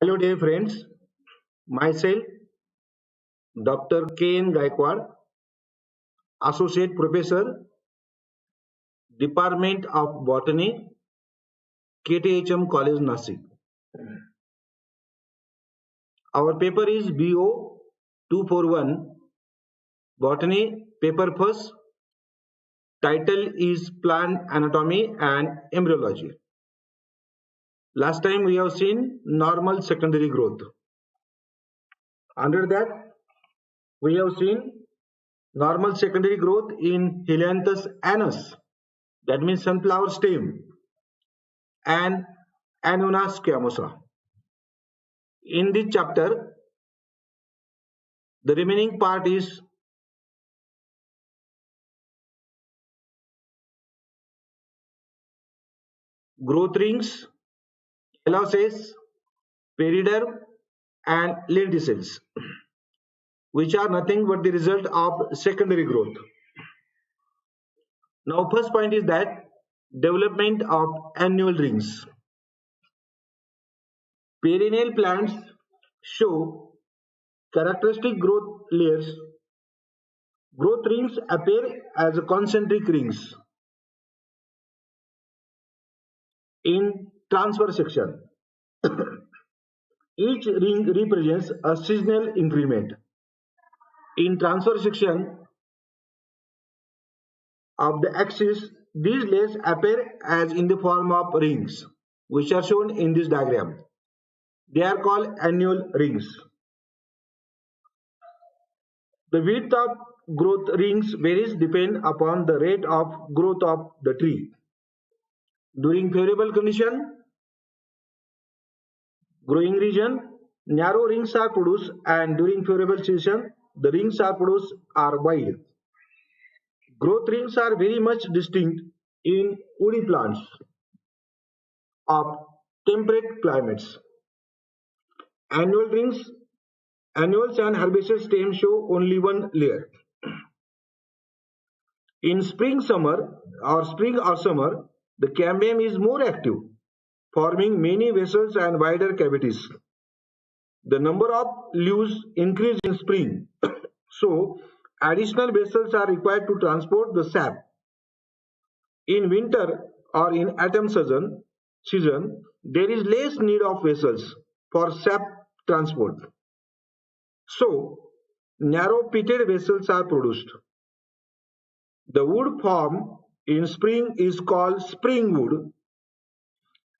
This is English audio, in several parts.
Hello, dear friends. Myself, Dr. K.N. Gaikwad, Associate Professor, Department of Botany, KTHM College, Nasik. Our paper is BO 241, Botany, paper first. Title is Plant Anatomy and Embryology. Last time we have seen normal secondary growth. Under that, we have seen normal secondary growth in Helianthus anus, that means sunflower stem, and Annona squamosa. In this chapter, the remaining part is growth rings, callus, periderm, and lenticels, which are nothing but the result of secondary growth. Now, first point is that development of annual rings. Perennial plants show characteristic growth layers. Growth rings appear as concentric rings in transverse section. Each ring represents a seasonal increment. In transverse section of the axis, these layers appear as in the form of rings, which are shown in this diagram. They are called annual rings. The width of growth rings varies depending upon the rate of growth of the tree. During favorable condition, growing region, narrow rings are produced, and during favorable season, the rings are produced are wide. Growth rings are very much distinct in woody plants of temperate climates. Annual rings, annuals and herbaceous stems show only one layer. In spring or summer, the cambium is more active, forming many vessels and wider cavities. The number of leaves increase in spring, so additional vessels are required to transport the sap. In winter or in autumn season, there is less need of vessels for sap transport. So, narrow pitted vessels are produced. The wood formed in spring is called spring wood,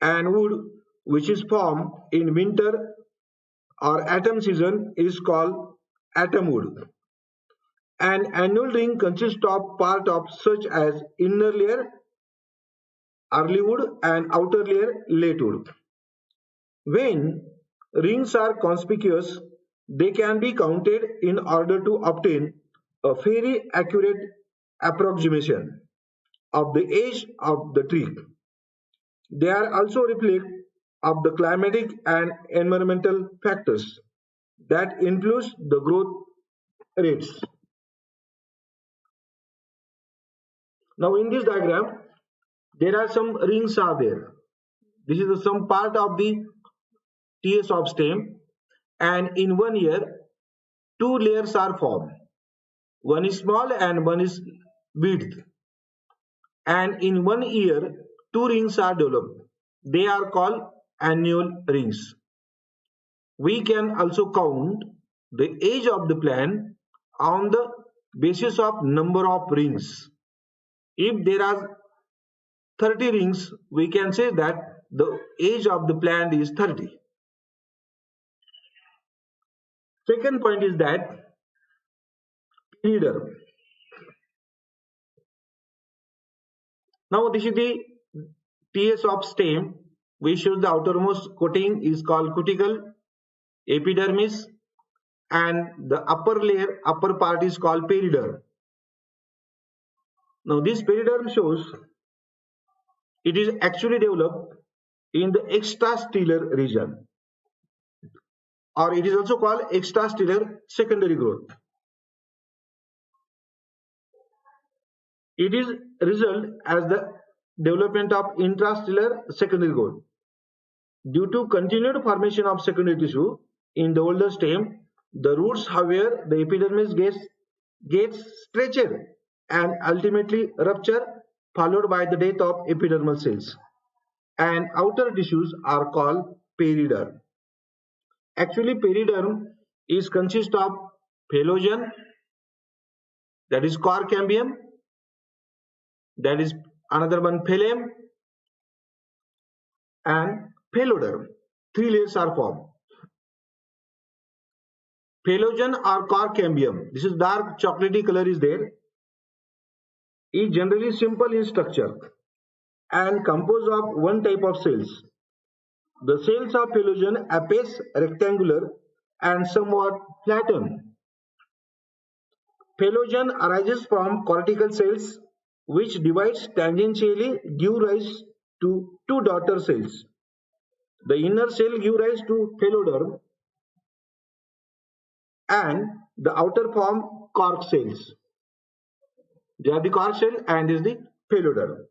and wood which is formed in winter or autumn season is called autumn wood. An annual ring consists of part of such as inner layer, early wood, and outer layer, late wood. When rings are conspicuous, they can be counted in order to obtain a very accurate approximation of the age of the tree. They are also reflect of the climatic and environmental factors that influence the growth rates. Now in this diagram, there are some rings are there. This is some part of the TS of stem, and in 1 year, two layers are formed. One is small and one is width. And in 1 year, two rings are developed. They are called annual rings. We can also count the age of the plant on the basis of number of rings. If there are 30 rings, we can say that the age of the plant is 30. Second point is that leader. Now this is the TS of stem. We show the outermost coating is called cuticle, epidermis, and the upper part is called periderm. Now this periderm shows it is actually developed in the extrastellar region, or it is also called extrastellar secondary growth. It is result as the development of intrastellar secondary growth. Due to continued formation of secondary tissue in the older stem, the roots, however, the epidermis gets stretched and ultimately rupture, followed by the death of epidermal cells. And outer tissues are called periderm. Actually, periderm is consist of phelogen, that is core cambium, that is another one phloem, and pheloderm. Three layers are formed. Phelogen or core cambium, this is dark chocolatey color is there, is generally simple in structure and composed of one type of cells. The cells of phelogen appears rectangular and somewhat flattened. Phelogen arises from cortical cells which divides tangentially give rise to two daughter cells. The inner cell give rise to pheloderm and the outer form cork cells. They are the cork cell and is the pheloderm.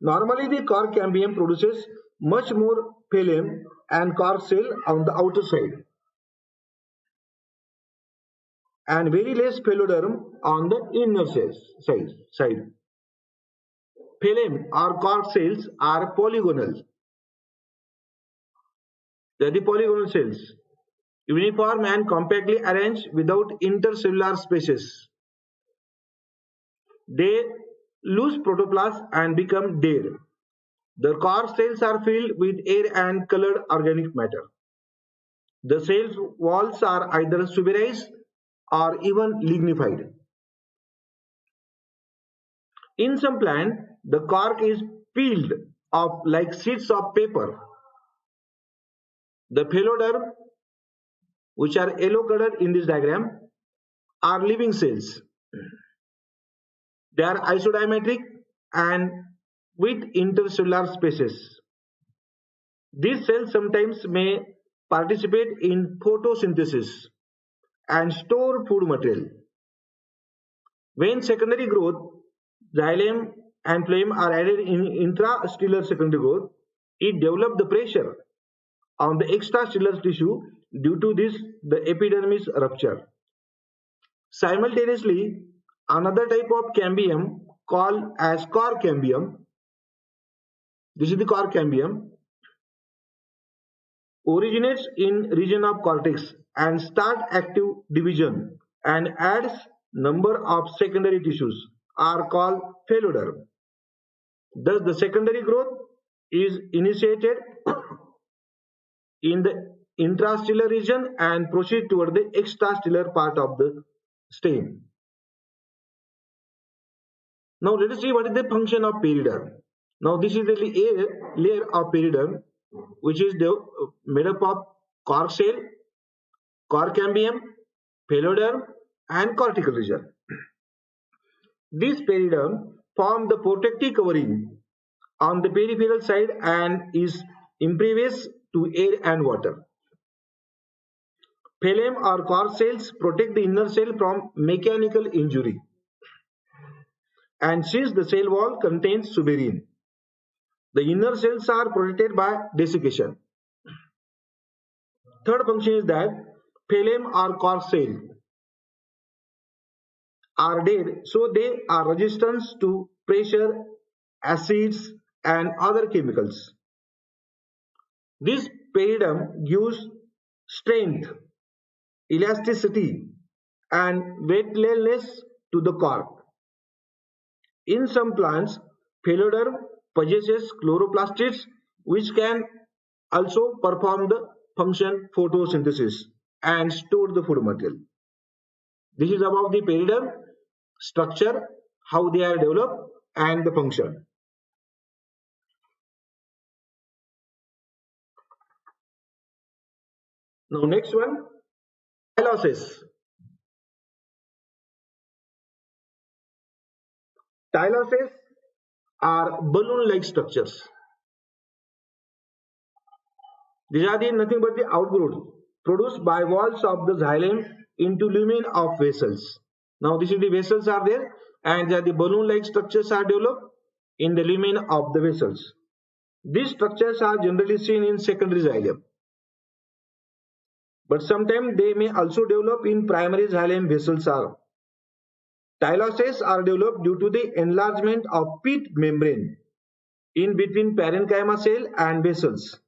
Normally, the core cambium produces much more phloem and cork cell on the outer side, and very less pheloderm on the inner side. Phloem or cork cells are polygonal. They are the polygonal cells, uniform and compactly arranged without intercellular spaces. They lose protoplasm and become dead. The cork cells are filled with air and colored organic matter. The cell walls are either suberized or even lignified. In some plant, the cork is peeled off like sheets of paper. The pheloderm, which are yellow colored in this diagram, are living cells. They are isodiametric and with intercellular spaces. These cells sometimes may participate in photosynthesis and store food material. When secondary growth, xylem and phloem are added in intracellular secondary growth, it develops the pressure on the extracellular tissue. Due to this, the epidermis rupture. Simultaneously, another type of cambium called as core cambium, this is the core cambium, originates in region of cortex and start active division and adds number of secondary tissues are called pheloderm. Thus, the secondary growth is initiated in the intracellular region and proceed toward the extracellular part of the stem. Now let us see what is the function of periderm. Now this is the layer of periderm, which is made up of cork cell, core cambium, pheloderm, and cortical region. This periderm forms the protective covering on the peripheral side and is impervious to air and water. Phloem or cork cells protect the inner cell from mechanical injury. And since the cell wall contains suberin, the inner cells are protected by desiccation. Third function is that phloem or cork cell are dead, so they are resistant to pressure, acids, and other chemicals. This periderm gives strength, elasticity, and weightlessness to the cork. In some plants, pheloderm possesses chloroplasts which can also perform the function photosynthesis and store the food material. This is about the periderm structure, how they are developed, and the function. Now next one, Tylosis. Tyloses are balloon-like structures. These are nothing but the outgrowth produced by walls of the xylem into lumen of vessels. Now this is the vessels are there, and the balloon-like structures are developed in the lumen of the vessels. These structures are generally seen in secondary xylem, but sometimes they may also develop in primary xylem vessels. Tyloses are developed due to the enlargement of pit membrane in between parenchyma cell and vessels.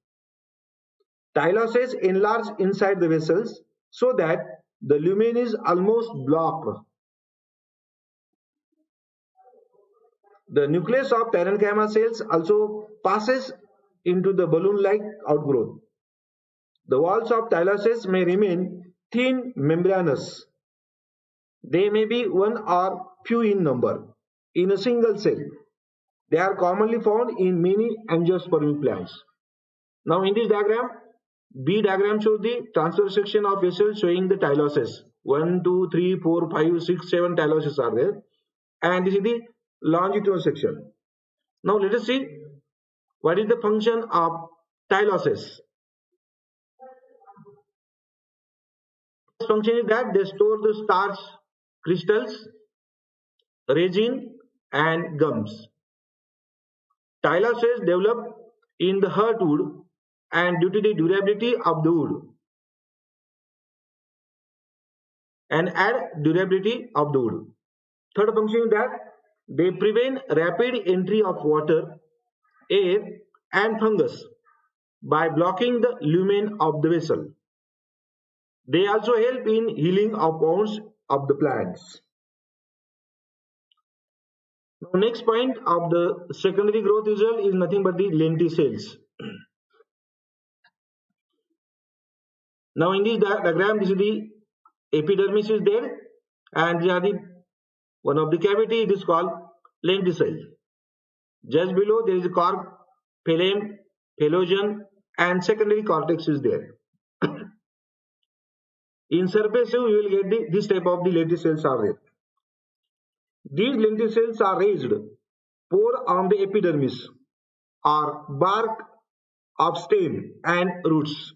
Tyloses enlarge inside the vessels so that the lumen is almost blocked. The nucleus of parenchyma cells also passes into the balloon-like outgrowth. The walls of tyloses may remain thin membranous. They may be one or few in number in a single cell. They are commonly found in many angiospermic plants. Now in this diagram, B diagram shows the transverse section of vessels showing the tyloses. 1, 2, 3, 4, 5, 6, 7 tyloses are there. And this is the longitudinal section. Now let us see what is the function of tyloses. Its function is that they store the starch crystals, resin, and gums. Tyloses develop in the heartwood and due to the durability of the wood and add durability of the wood. Third function is that they prevent rapid entry of water, air, and fungus by blocking the lumen of the vessel. They also help in healing of wounds of the plants. Now, next point of the secondary growth result is nothing but the lenticels. Now in this diagram, this is the epidermis is there, and these are the one of the cavity. It is called lenticel. Just below there is a cork, phloem, phelogen, and secondary cortex is there. In surface view, you will get this type of the lenticels are there. These lenticels are raised pore on the epidermis or bark of stem and roots.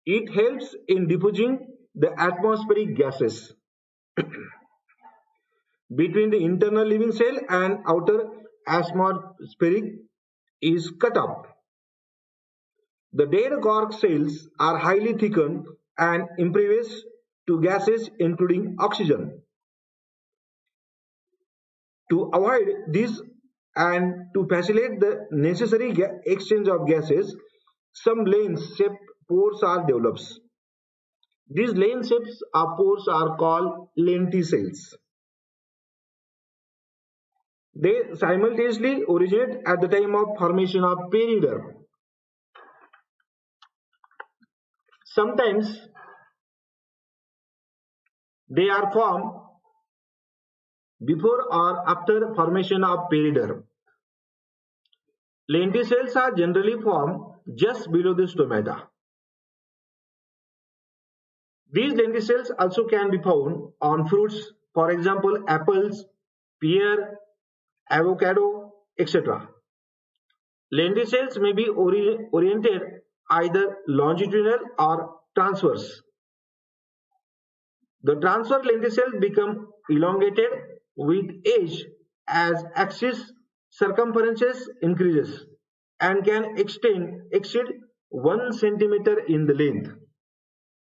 It helps in diffusing the atmospheric gases between the internal living cell and outer atmospheric is cut off. The dead cork cells are highly thickened and impervious to gases including oxygen. To avoid this and to facilitate the necessary exchange of gases, some lane-shaped pores are developed. These lane-shaped pores are called lenticels. They simultaneously originate at the time of formation of periderm. Sometimes they are formed before or after formation of periderm. Lenticels are generally formed just below the stomata. These lenticels also can be found on fruits, for example, apples, pear, avocado, etc. Lenticels may be oriented either longitudinal or transverse. The transverse lenticels become elongated with age as axis circumferences increases and can exceed 1 centimeter in the length.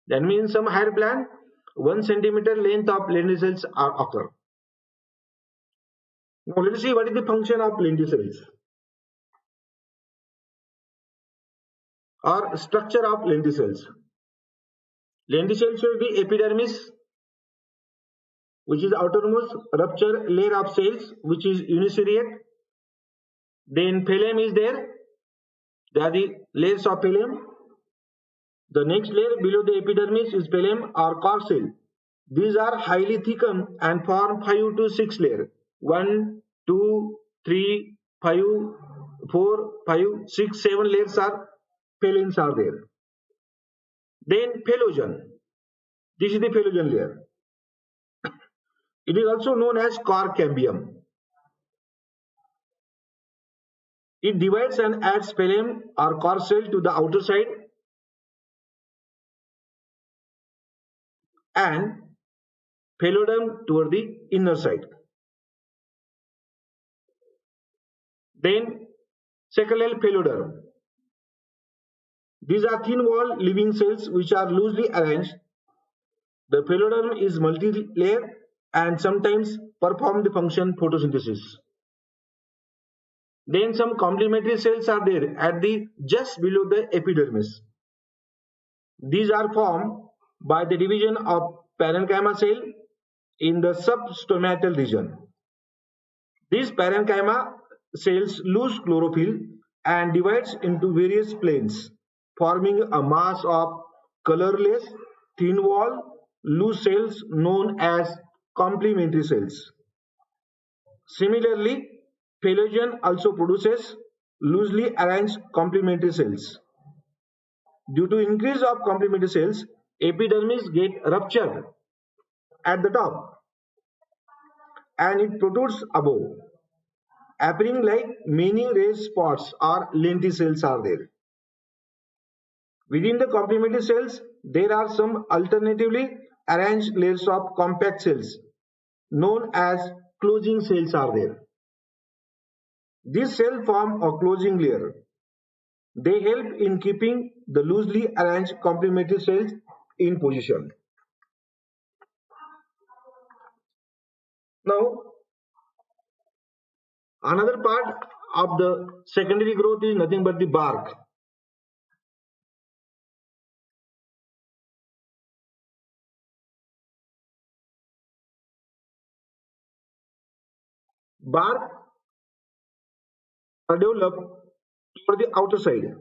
That means some higher plant 1 centimeter length of lenticels are occur. Now let us see what is the function of lenticels or structure of lenticels. Lenticels will be epidermis, which is outermost rupture layer of cells, which is uniseriate. Then phloem is there. They are the layers of phloem. The next layer below the epidermis is phloem or core cell. These are highly thickened and form 5 to 6 layers. 1, 2, 3, 5, 4, 5, 6, 7 layers are phloems are there. Then phelogen. This is the phelogen layer. It is also known as core cambium. It divides and adds phloem or core cell to the outer side and phelodon toward the inner side. Then Second, phyloderm. These are thin wall living cells which are loosely arranged. The phyloderm is multi-layer and sometimes perform the function photosynthesis. Then some complementary cells are there at the just below the epidermis. These are formed by the division of parenchyma cell in the substomatal region. These parenchyma cells lose chlorophyll and divides into various planes, forming a mass of colorless, thin wall, loose cells known as complementary cells. Similarly, phalogen also produces loosely arranged complementary cells. Due to increase of complementary cells, epidermis get ruptured at the top and it protrudes above, appearing like many raised spots or lenticels are there. Within the complementary cells, there are some alternatively arranged layers of compact cells known as closing cells are there. These cells form a closing layer. They help in keeping the loosely arranged complementary cells in position. Now, another part of the secondary growth is nothing but the bark. Bark are developed toward the outer side,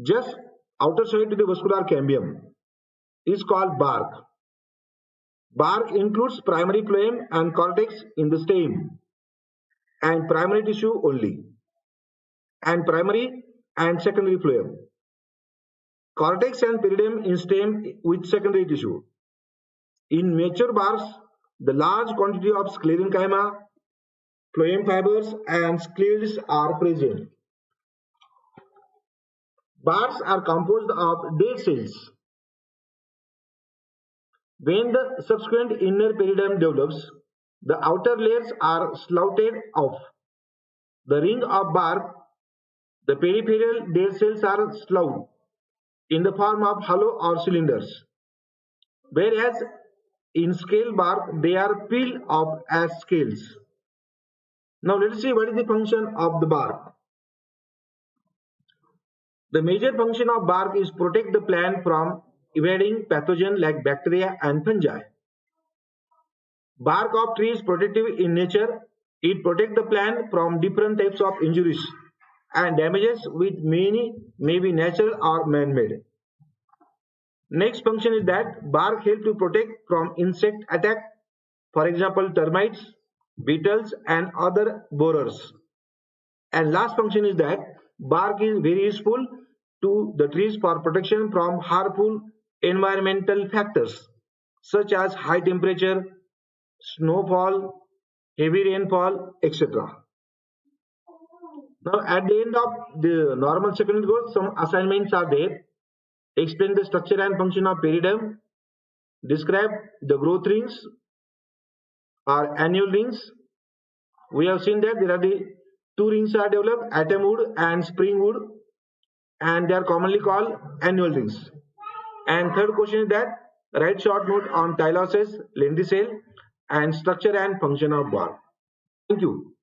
just outer side to the vascular cambium is called bark. Bark includes primary phloem and cortex in the stem and primary tissue only, and primary and secondary phloem. Cortex and peridium in stem with secondary tissue. In mature barks, the large quantity of sclerenchyma, phloem fibers and sclerodes are present. Barks are composed of dead cells. When the subsequent inner peridium develops, the outer layers are slouted off. The ring of bark, the peripheral dead cells are sloughed in the form of hollow or cylinders, whereas in scale bark they are peeled off as scales. Now let's see what is the function of the bark. The major function of bark is protect the plant from evading pathogen like bacteria and fungi. Bark of tree is protective in nature. It protects the plant from different types of injuries and damages with many may be natural or man-made. Next function is that bark helps to protect from insect attack, for example termites, beetles and other borers. And last function is that bark is very useful to the trees for protection from harmful environmental factors such as high temperature, snowfall, heavy rainfall, etc. Now at the end of the normal secondary growth, some assignments are there. Explain the structure and function of peridium. Describe the growth rings or annual rings. We have seen that there are the two rings are developed, atom wood and spring wood, and they are commonly called annual rings. And third question is that write short note on tyloses, lenticel, and structure and function of bark. Thank you.